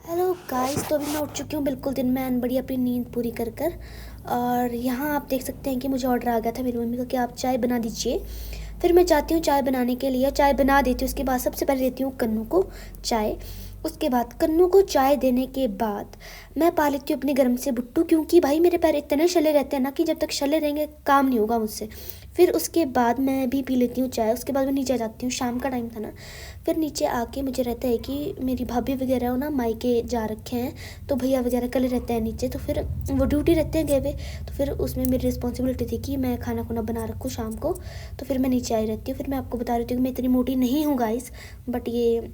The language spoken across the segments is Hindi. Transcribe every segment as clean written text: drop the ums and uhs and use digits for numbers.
हेलो गाइस, तो अभी मैं उठ चुकी हूँ बिल्कुल दिन में एंड बड़ी अपनी नींद पूरी कर कर। और यहाँ आप देख सकते हैं कि मुझे ऑर्डर आ गया था मेरी मम्मी का कि आप चाय बना दीजिए। फिर मैं जाती हूँ चाय बनाने के लिए, चाय बना देती हूँ। उसके बाद सबसे पहले देती हूँ कन्नू को चाय। उसके बाद कन्नू को चाय देने के बाद मैं पा लेती हूँ अपने गर्म से भुट्टू, क्योंकि भाई मेरे पैर इतने शले रहते हैं ना कि जब तक शले रहेंगे काम नहीं होगा मुझसे। फिर उसके बाद मैं भी पी लेती हूँ चाय। उसके बाद मैं नीचे आ जाती हूँ, शाम का टाइम था ना। फिर नीचे आके मुझे रहता है कि मेरी भाभी वगैरह हो ना मायके जा रखे हैं, तो भैया वगैरह कल रहते हैं नीचे, तो फिर वो ड्यूटी रहते हैं गए हुए। तो फिर उसमें मेरी रिस्पॉन्सिबिलिटी थी कि मैं खाना खुना बना रखूँ शाम को। तो फिर मैं नीचे आई रहती हूँ। फिर मैं आपको बता रही हूँ कि मैं इतनी मोटी नहीं हूँ गाइस, बट ये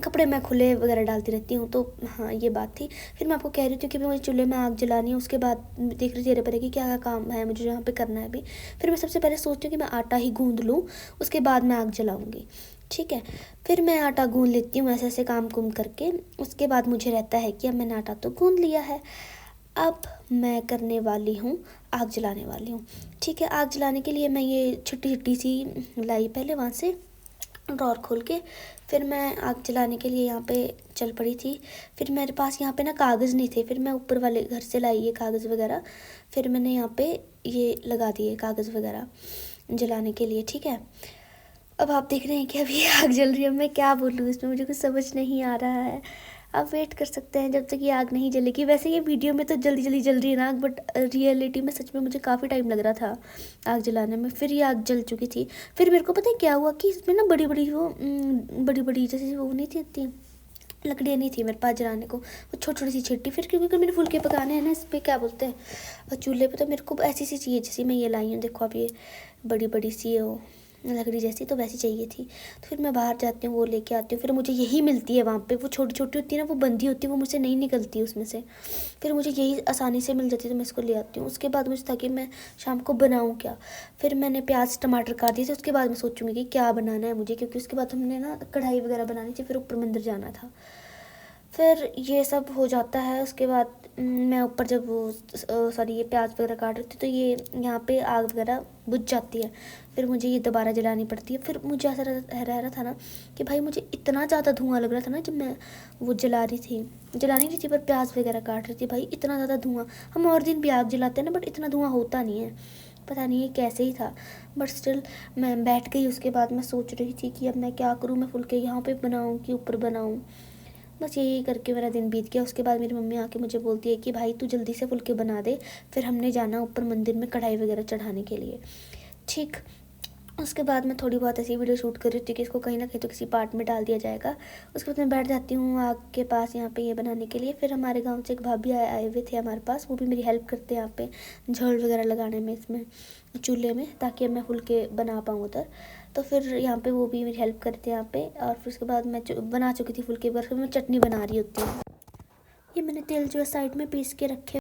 कपड़े मैं खुले वगैरह डालती रहती हूँ, तो हाँ ये बात थी। फिर मैं आपको कह रही थी कि मुझे चूल्हे में आग जलानी है। उसके बाद देख रही चेहरे पर कि क्या क्या काम है मुझे यहाँ पे करना है अभी। फिर मैं सबसे पहले सोचती हूँ कि मैं आटा ही गूँध लूँ, उसके बाद मैं आग जलाऊँगी। ठीक है। फिर मैं आटा गूँध लेती हूँ ऐसे ऐसे काम कुम करके। उसके बाद मुझे रहता है कि अब मैंने आटा तो गूँध लिया है, अब मैं करने वाली हूँ आग जलाने वाली हूँ। ठीक है। आग जलाने के लिए मैं ये छिट्टी छिट्टी सी लाई पहले वहाँ से ड्रॉर खोल के। फिर मैं आग जलाने के लिए यहाँ पे चल पड़ी थी। फिर मेरे पास यहाँ पे ना कागज़ नहीं थे, फिर मैं ऊपर वाले घर से लाई ये कागज़ वगैरह। फिर मैंने यहाँ पे ये लगा दिए कागज़ वगैरह जलाने के लिए। ठीक है। अब आप देख रहे हैं कि अभी आग जल रही है। मैं क्या बोलूँ इसमें, मुझे कुछ समझ नहीं आ रहा है। आप वेट कर सकते हैं जब तक ये आग नहीं जलेगी। वैसे ये वीडियो में तो जल्दी जल्दी जल रही है ना आग, बट रियलिटी में सच में मुझे काफ़ी टाइम लग रहा था आग जलाने में। फिर ये आग जल चुकी थी। फिर मेरे को पता है क्या हुआ कि इसमें ना बड़ी बड़ी वो बड़ी बड़ी जैसे वो नहीं थी इतनी लकड़ियाँ नहीं थी मेरे पास जलाने को, वो छोटी छोटी सी छिट्टी। फिर क्योंकि मैंने फुलके पकाने हैं ना इस पर क्या बोलते हैं चूल्हे पे, तो मेरे को ऐसी सी चाहिए जैसी मैं ये लाई हूँ। देखो अब ये बड़ी बड़ी सी वो लकड़ी जैसी, तो वैसी चाहिए थी। तो फिर मैं बाहर जाती हूँ वो लेके आती हूँ। फिर मुझे यही मिलती है वहाँ पे, वो छोटी छोटी होती है ना, वो बंधी होती है, वो मुझसे नहीं निकलती उसमें से। फिर मुझे यही आसानी से मिल जाती है तो मैं इसको ले आती हूँ। उसके बाद मुझे था कि मैं शाम को बनाऊँ क्या। फिर मैंने प्याज टमाटर काट दिए थे। उसके बाद मैं सोचूंगी कि क्या बनाना है मुझे, क्योंकि उसके बाद हमने ना कढ़ाई वगैरह बनानी थी, फिर ऊपर मंदिर जाना था। फिर ये सब हो जाता है। उसके बाद मैं ऊपर जब वो सॉरी ये प्याज वगैरह काट रही थी, तो ये यहाँ पे आग वगैरह बुझ जाती है। फिर मुझे ये दोबारा जलानी पड़ती है। फिर मुझे ऐसा रह रहा था ना कि भाई मुझे इतना ज़्यादा धुआं लग रहा था ना जब मैं वो जला रही थी पर प्याज वगैरह काट रही थी। भाई इतना ज़्यादा धुआं, हम और दिन भी आग जलाते हैं ना, बट इतना धुआं होता नहीं है। पता नहीं ये कैसे ही था, बट स्टिल मैं बैठ गई। उसके बाद मैं सोच रही थी कि अब मैं क्या करूँ, मैं फुलके यहाँ पे बनाऊँ कि ऊपर बनाऊँ। बस यही करके मेरा दिन बीत गया। उसके बाद मेरी मम्मी आके मुझे बोलती है कि भाई तू जल्दी से फुलके बना दे, फिर हमने जाना ऊपर मंदिर में कढ़ाई वगैरह चढ़ाने के लिए। ठीक। उसके बाद मैं थोड़ी बहुत ऐसी वीडियो शूट कर रही थी कि इसको कहीं ना कहीं तो किसी पार्ट में डाल दिया जाएगा। उसके बाद मैं बैठ जाती हूँ आग के पास यहाँ पे ये बनाने के लिए। फिर हमारे गांव से एक भाभी आए हुए थे हमारे पास, वो भी मेरी हेल्प करते हैं यहाँ पे झोल वगैरह लगाने में इसमें चूल्हे में, ताकि अब मैं फुलके बना पाऊँ उधर। तो फिर यहाँ पे वो भी मेरी हेल्प करते हैं यहाँ पे। और फिर उसके बाद मैं बना चुकी थी फुलके पर, फिर मैं चटनी बना रही होती हूँ। ये मैंने तेल जो है साइड में पीस के रखे